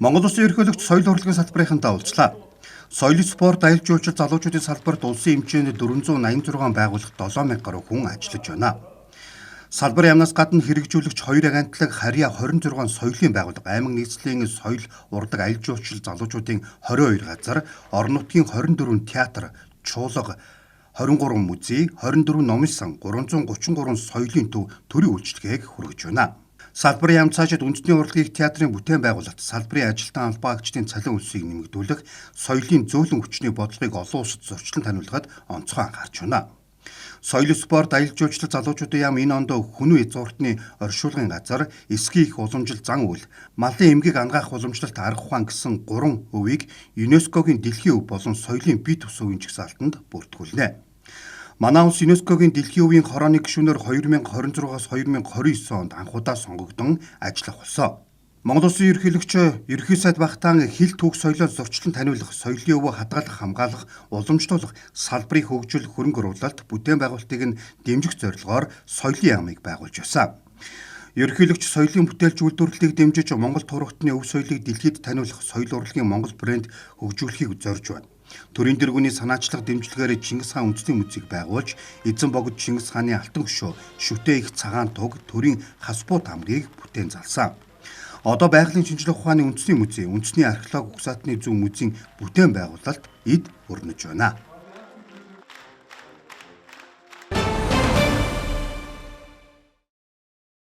Монгол Улсын ерөнхийлөгч соёл урлагийн салбарынхантай уулзлаа. Соёлын спорт, аялал жуулчлал залуучуудын салбарт улсын хэмжээнд 486 байгууллага 7000 гаруй хүн ажиллаж байна. Салбар яамнаас гадна хэрэгжүүлэгч 2 агентлаг, харьяа 26 соёлын байгууллага, аймаг нийслэлийн соёл, урлаг, аялал жуулчлал залуучуудын 22 газар, орон нутгийн 24 театр, чуулга, 23 музей, 24 номын сан, 333 соёлын төв төрийн үйлчилгээг хүргэж байна. Салбарын яам цаашид үндэсний урлагийг театрын бүтээн байгуулалт, салбарын ажилтан албаагчдын цалин үлсийг нэмэгдүүлэх, соёлын зөөлөн хүчний бодлогыг олон улсад зөрчлөн таниулахад онцгой анхаарч байна. Соёлын спорт, аялал жуулчлал залуучуудын яам энэ онд хүний эд зургатны оршуулгын газар, эсгийн их уламжил зан үйл, малын эмгэг ангаах уламжлалт арга ухаан гэсэн 3 өвийг ЮНЕСКОгийн дэлхийн өв болон соёлын бие төс өвийн жагсаалтанд бүртгүүлнэ. Манай улс ЮНЕСКОгийн дэлхийн өвийн хорооны гишүүнээр 2026-аас 2029 онд анхудаа сонгогдсон ажиллах болсон. Монгол Улсын ерөнхийлөгч ерөнхий сайд Бахтан хил түүх соёлоо зөрчлөн таниулах, соёлын өвөө хадгалах, хамгаалах, уламжлуулах, салбарыг хөгжүүлэх хөрөнгө оруулалт, бүтээн байгуулалтыг нь дэмжих зорилгоор соёлын яамыг байгуулж байсан. Ерөнхийлөгч соёлын бүтээлч үйлдвэрлэлийг дэмжиж Монгол тургалтны өв соёлыг дэлхийд таниулах, соёл урлагийн Монгол брэнд хөгжүүлэхийг зорж байна. Төрийн тэргүүний санаачлах дэмжлэгээр Чингис хаан үндэсний музейг байгуулж, эзэн богд Чингис хааны алтан хөшөө, шүтээ их цагаан туг, төрийн хасбуут хамгийг бүтээн залсан. Одоо байгалийн шинжилгээ ухааны үндэсний музей, үндэсний археологи угсаатны зөв музейн бүтээн байгуулалт эд өрнөж байна.